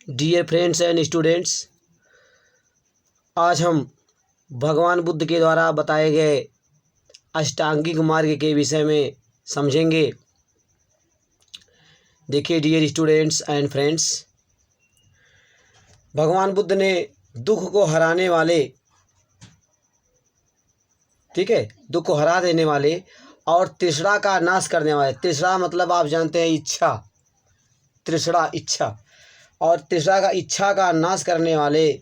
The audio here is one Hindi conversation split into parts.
डियर फ्रेंड्स एंड स्टूडेंट्स, आज हम भगवान बुद्ध के द्वारा बताए गए अष्टांगिक मार्ग के विषय में समझेंगे। देखिए डियर स्टूडेंट्स एंड फ्रेंड्स, भगवान बुद्ध ने दुख को हराने वाले, ठीक है, दुख को हरा देने वाले और तृष्णा का नाश करने वाले, तृष्णा मतलब आप जानते हैं इच्छा, तृष्णा इच्छा, और तृष्णा का इच्छा का नाश करने वाले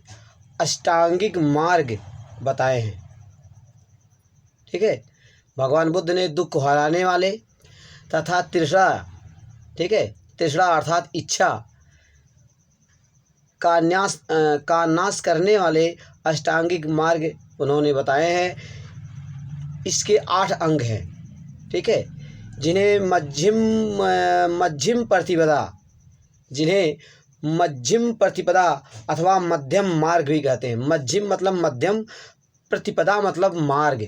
अष्टांगिक मार्ग बताए हैं। ठीक है, भगवान बुद्ध ने दुख को हराने वाले तथा तृष्णा, ठीक है, तृष्णा अर्थात इच्छा का नाश करने वाले अष्टांगिक मार्ग उन्होंने बताए हैं। इसके 8 अंग हैं, ठीक है, जिन्हें मध्यम प्रतिपदा अथवा मध्यम मार्ग भी कहते हैं। मध्यम मतलब मध्यम, प्रतिपदा मतलब मार्ग,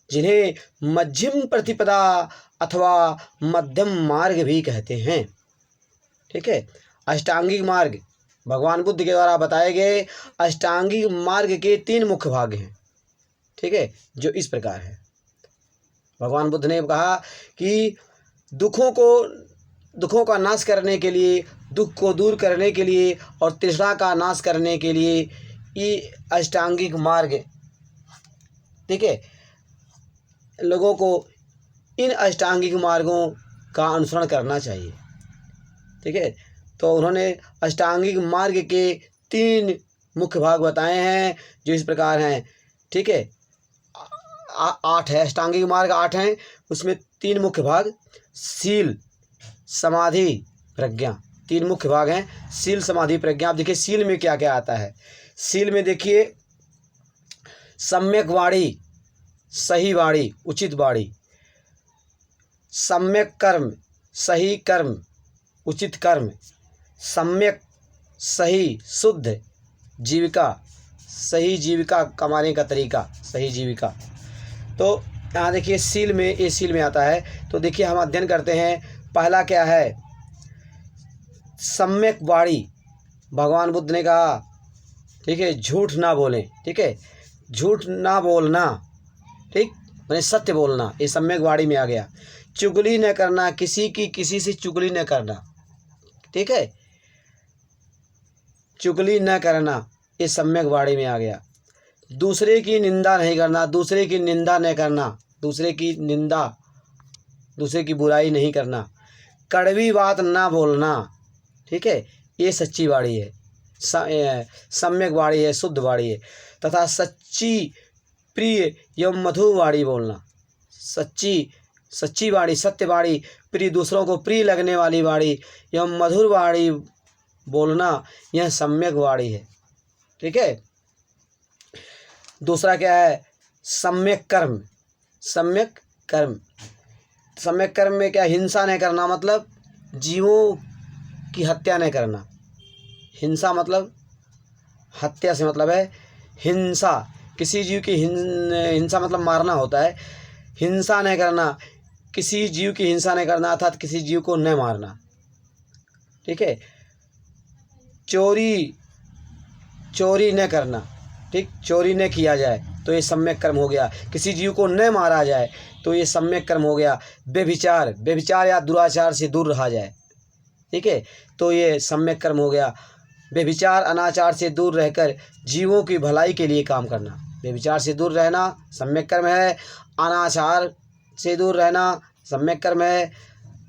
जिन्हें मध्यम प्रतिपदा अथवा मध्यम मार्ग भी कहते हैं। ठीक है, अष्टांगिक मार्ग भगवान बुद्ध के द्वारा बताए गए अष्टांगिक मार्ग के 3 मुख्य भाग हैं। ठीक है, जो इस प्रकार है। भगवान बुद्ध ने कहा कि दुखों का नाश करने के लिए, दुख को दूर करने के लिए और तृष्णा का नाश करने के लिए ये अष्टांगिक मार्ग, ठीक है, लोगों को इन अष्टांगिक मार्गों का अनुसरण करना चाहिए। ठीक है, तो उन्होंने अष्टांगिक मार्ग के 3 मुख्य भाग बताए हैं, जो इस प्रकार हैं। ठीक है, 8 है, अष्टांगिक मार्ग 8 हैं, उसमें 3 मुख्य भाग, शील, समाधि, प्रज्ञा, 3 मुख्य भाग हैं। शील, समाधि, प्रज्ञा। आप देखिए शील में क्या क्या आता है। शील में देखिए सम्यक वाणी, सही वाणी, उचित वाणी, सम्यक कर्म, सही कर्म, उचित कर्म, सम्यक सही शुद्ध जीविका, सही जीविका कमाने का तरीका, सही जीविका। तो यहाँ देखिए शील में, ये शील में आता है। तो देखिए हम अध्ययन करते हैं। पहला क्या है? सम्यक वाणी। भगवान बुद्ध ने कहा, ठीक है, झूठ ना बोलें। ठीक है, झूठ ना बोलना, ठीक, मैंने सत्य बोलना, ये सम्यक वाणी में आ गया। चुगली न करना, किसी से चुगली न करना। ठीक है, चुगली न करना, ये सम्यक वाणी में आ गया। दूसरे की निंदा नहीं करना, दूसरे की निंदा न करना, दूसरे की बुराई नहीं करना। कड़वी बात ना बोलना। ठीक है, ये सच्ची वाणी है, सम्यक वाणी है, शुद्ध वाणी है। तथा सच्ची, प्रिय एवं मधुर वाणी बोलना। सच्ची वाणी, सत्य वाणी, प्रिय, दूसरों को प्रिय लगने वाली वाणी एवं मधुर वाणी बोलना, यह सम्यक वाणी है। ठीक है, दूसरा क्या है? सम्यक कर्म। सम्यक कर्म में क्या? हिंसा नहीं करना, मतलब जीवों की हत्या नहीं करना। हिंसा मतलब, हत्या से मतलब है हिंसा, किसी जीव की हिंसा मतलब मारना होता है। हिंसा नहीं करना, किसी जीव की हिंसा नहीं करना, अर्थात किसी जीव को नहीं मारना। ठीक है, चोरी न करना, ठीक, चोरी न किया जाए तो ये सम्यक कर्म हो गया। किसी जीव को न मारा जाए तो ये सम्यक कर्म हो गया। व्यभिचार या दुराचार से दूर रहा जाए, ठीक है, तो ये सम्यक कर्म हो गया। व्यभिचार, अनाचार से दूर रहकर जीवों की भलाई के लिए काम करना। व्यभिचार से दूर रहना सम्यक कर्म है, अनाचार से दूर रहना सम्यक कर्म है।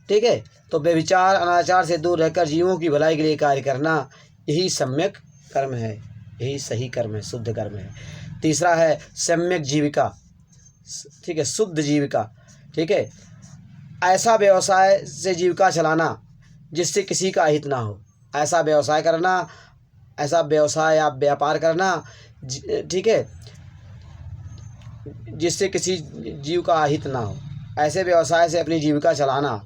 ठीक है, तो व्यभिचार, अनाचार से दूर रहकर जीवों की भलाई के लिए कार्य करना, यही सम्यक कर्म है, यही सही कर्म है, शुद्ध कर्म है। तीसरा है सम्यक जीविका। ठीक है, शुद्ध जीविका। ठीक है, ऐसा व्यवसाय से जीविका चलाना जिससे किसी का अहित ना हो। ऐसा व्यवसाय करना, ऐसा व्यवसाय या व्यापार करना, ठीक है, जिससे किसी जीव का अहित ना हो। ऐसे व्यवसाय से अपनी जीविका चलाना,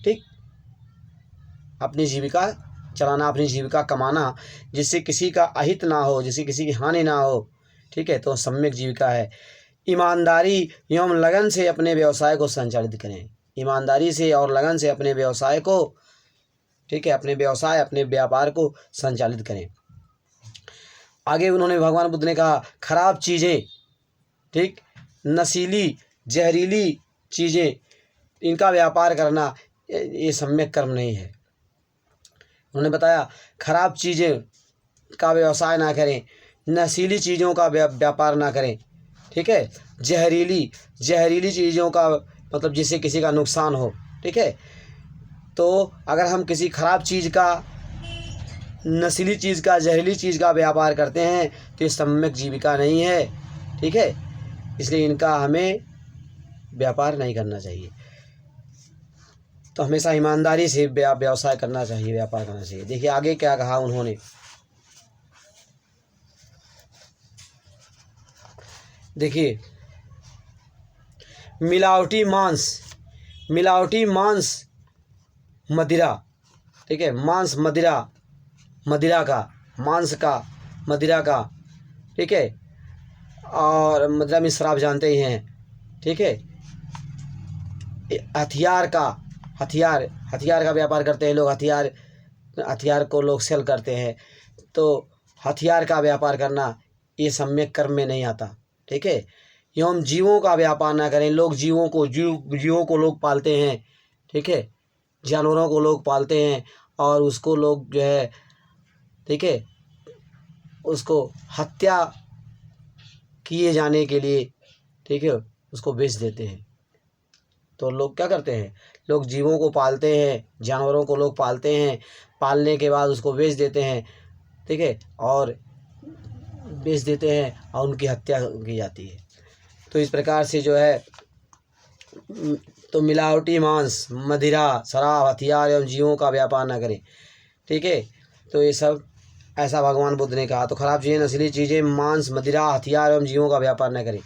ठीक, अपनी जीविका चलाना, अपनी जीविका कमाना, जिससे किसी का अहित ना हो, जिससे किसी की हानि ना हो। ठीक है, तो सम्यक जीविका है। ईमानदारी एवं लगन से अपने व्यवसाय को संचालित करें। ईमानदारी से और लगन से अपने व्यवसाय को ठीक है, अपने व्यवसाय अपने व्यापार को संचालित करें। आगे उन्होंने भगवान बुद्ध ने कहा खराब चीज़ें, ठीक, नशीली जहरीली चीज़ें, इनका व्यापार करना ये सम्यक कर्म नहीं है। उन्होंने बताया खराब चीज़ें का व्यवसाय ना करें, नशीली चीज़ों का व्यापार ना करें, ठीक है, जहरीली चीज़ों का मतलब जिससे किसी का नुकसान हो, ठीक है। तो अगर हम किसी खराब चीज़ का, नशीली चीज़ का, जहरीली चीज़ का व्यापार करते हैं तो ये सम्यक जीविका नहीं है, ठीक है। इसलिए इनका हमें व्यापार नहीं करना चाहिए। तो हमेशा ईमानदारी से व्यवसाय करना चाहिए, व्यापार करना चाहिए। देखिए आगे क्या कहा उन्होंने, देखिए मिलावटी मांस मदिरा, ठीक है, मांस मदिरा का, मांस का, मदिरा का, ठीक है, और मदिरा में शराब जानते ही हैं, ठीक है। हथियार का व्यापार करते हैं लोग, हथियार को लोग सेल करते हैं। तो हथियार का व्यापार करना ये सम्यक कर्म में नहीं आता, ठीक है। एवं जीवों का व्यापार ना करें। लोग जीवों को लोग पालते हैं, ठीक है, जानवरों को लोग पालते हैं और उसको लोग जो है, ठीक है, उसको हत्या किए जाने के लिए, ठीक है, उसको बेच देते हैं। तो लोग क्या करते हैं, लोग जीवों को पालते हैं, जानवरों को लोग पालते हैं, पालने के बाद उसको बेच देते हैं, ठीक है, और बेच देते हैं और उनकी हत्या की जाती है। तो इस प्रकार से जो है, तो मिलावटी मांस, मदिरा, शराब, हथियार एवं जीवों का व्यापार न करें, ठीक है। तो ये सब ऐसा भगवान बुद्ध ने कहा। तो खराब चीज़ें, नशीली चीज़ें, मांस, मदिरा, हथियार एवं जीवों का व्यापार न करें।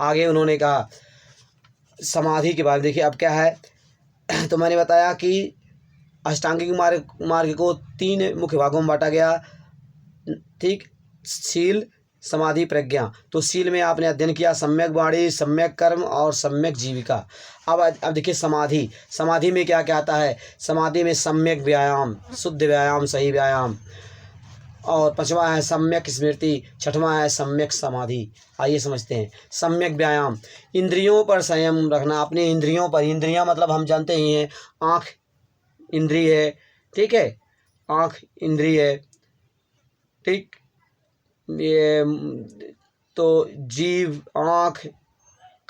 आगे उन्होंने कहा समाधि के बारे में। देखिए अब क्या है, तो मैंने बताया कि अष्टांगिक मार्ग को 3 मुख्य भागों में बांटा गया, ठीक, शील, समाधि, प्रज्ञा। तो शील में आपने अध्ययन किया सम्यक वाणी, सम्यक कर्म और सम्यक जीविका। अब देखिए समाधि में क्या क्या आता है। समाधि में सम्यक व्यायाम, शुद्ध व्यायाम, सही व्यायाम, और 5वां है सम्यक स्मृति, 6वां है सम्यक समाधि। आइए समझते हैं। सम्यक व्यायाम, इंद्रियों पर संयम रखना, अपने इंद्रियों पर। इंद्रियां मतलब हम जानते ही हैं, आँख इंद्रिय है, ठीक है, आँख इंद्रिय है, ठीक, ये तो जीभ, आँख,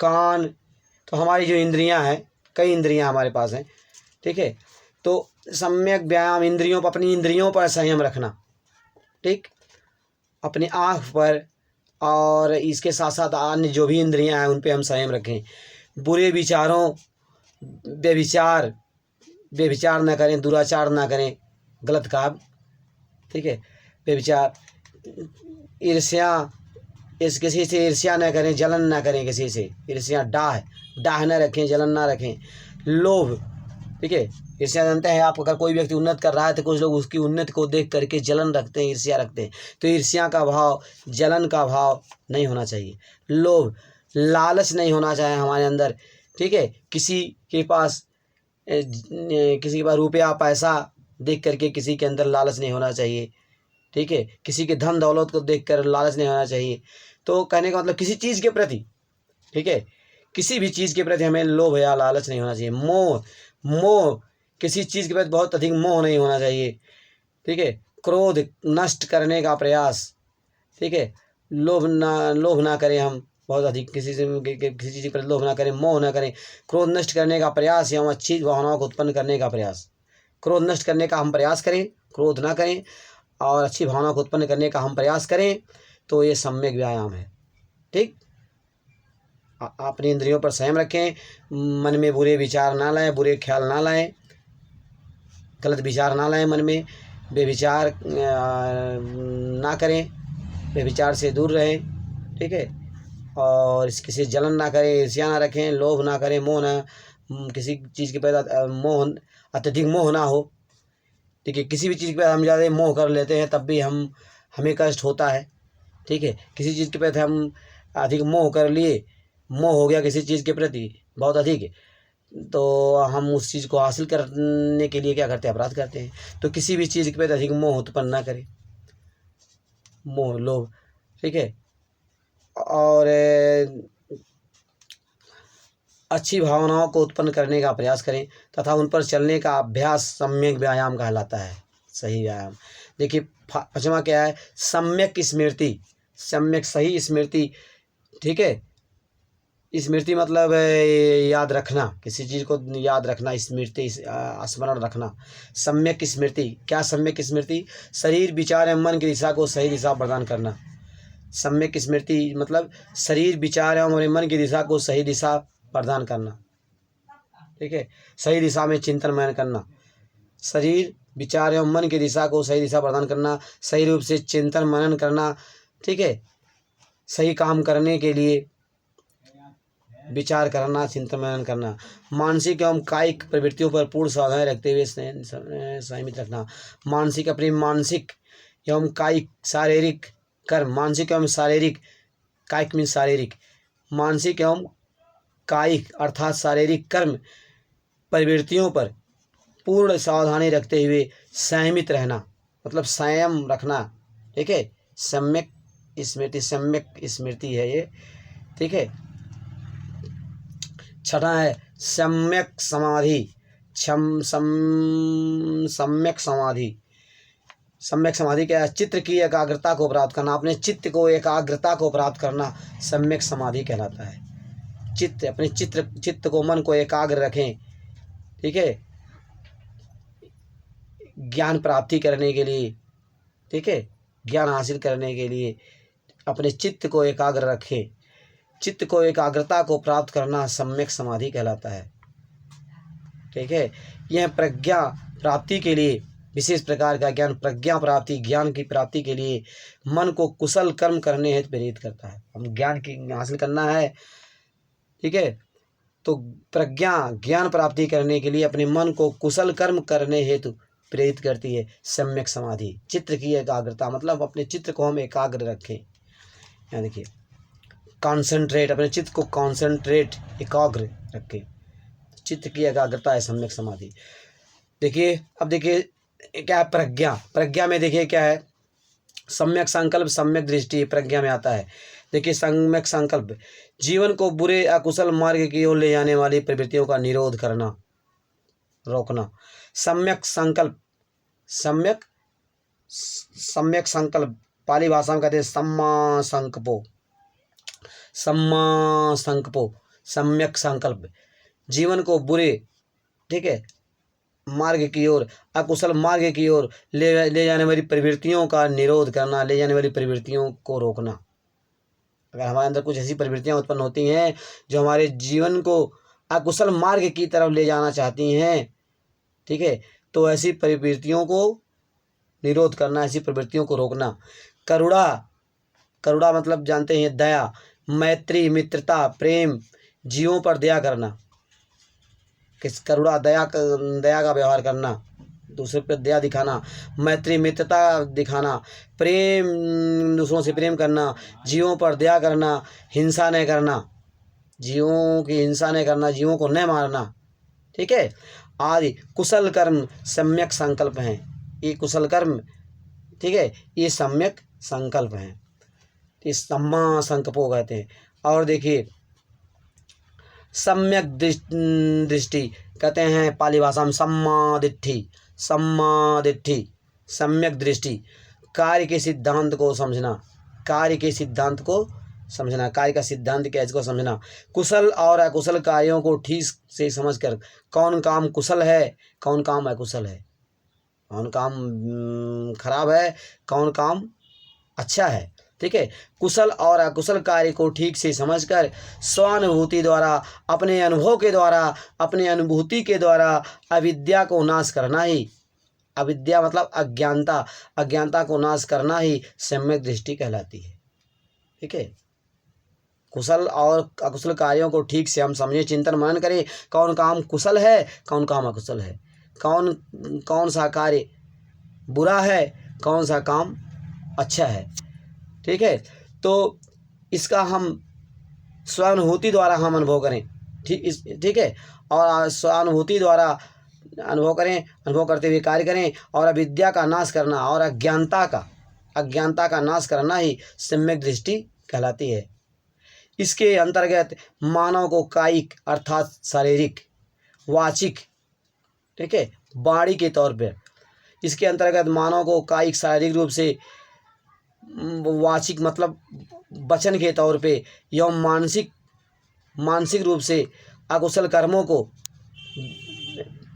कान, तो हमारी जो इंद्रियां हैं, कई इंद्रियां हमारे पास हैं, ठीक है। तो सम्यक व्यायाम, इंद्रियों पर, अपनी इंद्रियों पर संयम रखना, ठीक, अपनी आँख पर, और इसके साथ साथ अन्य जो भी इंद्रियां हैं उन पे हम संयम रखें। बुरे विचारों, व्यभिचार न करें, दुराचार ना करें, गलत काम, ठीक है, व्यभिचार, ईर्ष्या, किसी से ईर्ष्या न करें, जलन ना करें किसी से, ईर्ष्या, डाह न रखें, जलन ना रखें। लोभ, ठीक है, ईर्ष्या जानते हैं आप, अगर कोई व्यक्ति उन्नत कर रहा है तो कुछ लोग उसकी उन्नति को देख करके जलन रखते हैं, ईर्ष्या रखते हैं। तो ईर्ष्या का भाव, जलन का भाव नहीं होना चाहिए। लोभ, लालच नहीं होना चाहिए हमारे अंदर, ठीक है। किसी के पास रुपया पैसा देख करके किसी के अंदर लालच नहीं होना चाहिए, ठीक है। किसी के धन दौलत को देखकर लालच नहीं होना चाहिए। तो कहने का मतलब किसी चीज़ के प्रति, ठीक है, किसी भी चीज़ के प्रति हमें लोभ या लालच नहीं होना चाहिए। मोह, किसी चीज़ के प्रति बहुत अधिक मोह नहीं होना चाहिए, ठीक है। क्रोध, नष्ट करने का प्रयास, ठीक है, लोभ ना करें हम बहुत अधिक, किसी चीज़ के प्रति लोभ ना करें, मोह ना करें। क्रोध नष्ट करने का प्रयास एवं अच्छी भावनाओं को उत्पन्न करने का प्रयास। क्रोध नष्ट करने का हम प्रयास करें, क्रोध ना करें, और अच्छी भावना को उत्पन्न करने का हम प्रयास करें, तो ये सम्यक व्यायाम है, ठीक। अपनी इंद्रियों पर संयम रखें, मन में बुरे विचार ना लाएं, बुरे ख्याल ना लाएं, गलत विचार ना लाएं मन में, बेविचार ना करें, बेविचार से दूर रहें, ठीक है। और किसी से जलन ना करें, ईर्ष्या ना रखें, लोभ ना करें, मोह ना, किसी चीज़ के प्रति अत्यधिक मोह ना हो, ठीक है। किसी भी चीज़ के प्रति हम ज़्यादा मोह कर लेते हैं तब भी हमें कष्ट होता है, ठीक है। किसी चीज़ के प्रति हम अधिक मोह कर लिए, मोह हो गया किसी चीज़ के प्रति बहुत अधिक, तो हम उस चीज़ को हासिल करने के लिए क्या करते हैं, अपराध करते हैं। तो किसी भी चीज़ के प्रति अधिक मोह उत्पन्न ना करें, मोह लोभ, ठीक है। और अच्छी भावनाओं को उत्पन्न करने का प्रयास करें तथा उन पर चलने का अभ्यास सम्यक व्यायाम कहलाता है, सही व्यायाम। देखिए पाँचवा क्या है, सम्यक स्मृति, सम्यक सही स्मृति, ठीक है। स्मृति मतलब याद रखना, किसी चीज़ को याद रखना, स्मृति स्मरण रखना। सम्यक स्मृति, क्या सम्यक स्मृति, शरीर विचार एवं मन की दिशा को सही दिशा प्रदान करना। सम्यक स्मृति मतलब शरीर विचार एवं मन की दिशा को सही दिशा प्रदान करना, ठीक है। सही दिशा में चिंतन मनन करना, शरीर विचार एवं मन की दिशा को सही दिशा प्रदान करना, सही रूप से चिंतन मनन करना, ठीक है। सही काम करने के लिए विचार करना, चिंतन मनन करना। मानसिक एवं कायिक प्रवृत्तियों पर पूर्ण सावधानी रखते हुए संयमित रखना। मानसिक, अपनी मानसिक एवं कायिक शारीरिक कर्म, मानसिक एवं शारीरिक, कायिक मीन्स शारीरिक, मानसिक एवं कायिक अर्थात शारीरिक कर्म प्रवृत्तियों पर पूर्ण सावधानी रखते हुए संयमित रहना, मतलब संयम रखना, ठीक है। सम्यक स्मृति, सम्यक स्मृति है ये, ठीक है। छठा है सम्यक समाधि, सम्यक समाधि। सम्यक समाधि क्या है, चित्त की एकाग्रता को प्राप्त करना, अपने चित्त को एकाग्रता को प्राप्त करना सम्यक समाधि कहलाता है। चित्त, अपने चित्त को, मन को एकाग्र रखें, ठीक है, ज्ञान प्राप्ति करने के लिए, ठीक है, ज्ञान हासिल करने के लिए अपने चित्त को एकाग्र रखें। चित्त को एकाग्रता को प्राप्त करना सम्यक समाधि कहलाता है, ठीक है। यह प्रज्ञा प्राप्ति के लिए विशेष प्रकार का ज्ञान, प्रज्ञा प्राप्ति, ज्ञान की प्राप्ति के लिए मन को कुशल कर्म करने हेतु प्रेरित करता है। हम ज्ञान की हासिल करना है, ठीक है, तो प्रज्ञा ज्ञान प्राप्ति करने के लिए अपने मन को कुशल कर्म करने हेतु प्रेरित करती है सम्यक समाधि। चित्त की एकाग्रता मतलब अपने चित्त को हम एकाग्र रखें, यहाँ देखिए कॉन्सेंट्रेट, अपने चित्त को कॉन्सेंट्रेट एकाग्र रखें, चित्त की एकाग्रता है सम्यक समाधि। देखिए अब देखिए क्या है प्रज्ञा, प्रज्ञा में देखिए क्या है, सम्यक संकल्प, सम्यक दृष्टि प्रज्ञा में आता है। देखिए सम्यक संकल्प जीवन को बुरे अकुशल मार्ग की ओर ले जाने वाली प्रवृत्तियों का निरोध करना, रोकना। सम्यक संकल्प, सम्यक संकल्प पाली भाषा में कहते हैं सम्मा संकल्पो, सम्मा संकल्पो, सम्यक संकल्प जीवन को बुरे, ठीक है, मार्ग की ओर, अकुशल मार्ग की ओर ले जाने वाली प्रवृत्तियों का निरोध करना, ले जाने वाली प्रवृत्तियों को रोकना। अगर हमारे अंदर कुछ ऐसी प्रवृत्तियां उत्पन्न होती हैं जो हमारे जीवन को अकुशल मार्ग की तरफ ले जाना चाहती हैं, ठीक है, तो ऐसी प्रवृत्तियों को निरोध करना, ऐसी प्रवृत्तियों को रोकना। करुणा, करुणा मतलब जानते हैं दया, मैत्री, मित्रता, प्रेम, जीवों पर दया करना, किस करुणा दया का व्यवहार करना, दूसरे पर दया दिखाना, मैत्री मित्रता दिखाना, प्रेम दूसरों से प्रेम करना, जीवों पर दया करना, हिंसा नहीं करना, जीवों की हिंसा नहीं करना, जीवों को नहीं मारना, ठीक है, आदि कुशल कर्म सम्यक संकल्प हैं। ये कुशल कर्म, ठीक है, ये सम्यक संकल्प हैं, इस सम्मा संकल्पो कहते हैं। और देखिए सम्यक दृष्टि कहते हैं पाली भाषा में सम्मा दिट्ठी, सम्मा दिट्ठी सम्यक दृष्टि, कार्य के सिद्धांत को समझना, कार्य के सिद्धांत को समझना, कार्य का सिद्धांत क्या है इसको समझना। कुशल और अकुशल कार्यों को ठीक से समझकर कौन काम कुशल है, कौन काम अकुशल है, कौन काम खराब है, कौन काम अच्छा है, ठीक है। कुशल और अकुशल कार्य को ठीक से समझकर स्वानुभूति द्वारा, अपने अनुभव के द्वारा, अपने अनुभूति के द्वारा अविद्या को नाश करना ही, अविद्या मतलब अज्ञानता, अज्ञानता को नाश करना ही सम्यक दृष्टि कहलाती है, ठीक है। कुशल और अकुशल कार्यों को ठीक से हम समझें, चिंतन मनन करें, कौन काम कुशल है, कौन काम अकुशल है, कौन सा कार्य बुरा है, कौन सा काम अच्छा है, ठीक है। तो इसका हम स्वानुभूति द्वारा हम अनुभव करें, ठीक है। और स्वानुभूति द्वारा अनुभव करें, अनुभव करते हुए कार्य करें, और अविद्या का नाश करना और अज्ञानता का नाश करना ही सम्यक दृष्टि कहलाती है। इसके अंतर्गत मानव को कायिक अर्थात शारीरिक, वाचिक, ठीक है, वाणी के तौर पे, इसके अंतर्गत मानव को कायिक शारीरिक रूप से, वाचिक मतलब वचन के तौर पे, एवं मानसिक रूप से अकुशल कर्मों को,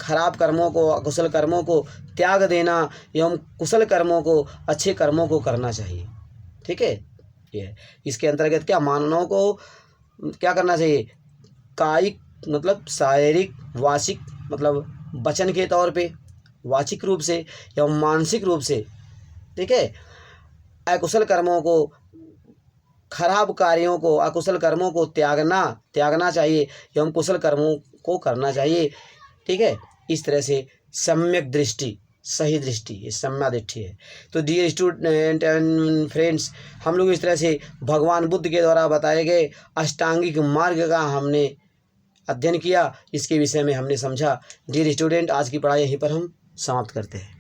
खराब कर्मों को, अकुशल कर्मों को त्याग देना एवं कुशल कर्मों को, अच्छे कर्मों को करना चाहिए। ठीक है, ये इसके अंतर्गत क्या मानव को क्या करना चाहिए, कायिक मतलब शारीरिक, वाचिक मतलब वचन के तौर पे, वाचिक रूप से एवं मानसिक रूप से, ठीक है, अकुशल कर्मों को, खराब कार्यों को, अकुशल कर्मों को त्यागना चाहिए एवं कुशल कर्मों को करना चाहिए। ठीक है, इस तरह से सम्यक दृष्टि, सही दृष्टि, ये सम्या दृष्टि है। तो डियर स्टूडेंट एंड फ्रेंड्स, हम लोग इस तरह से भगवान बुद्ध के द्वारा बताए गए अष्टांगिक मार्ग का हमने अध्ययन किया, इसके विषय में हमने समझा। डियर स्टूडेंट, आज की पढ़ाई यहीं पर हम समाप्त करते हैं।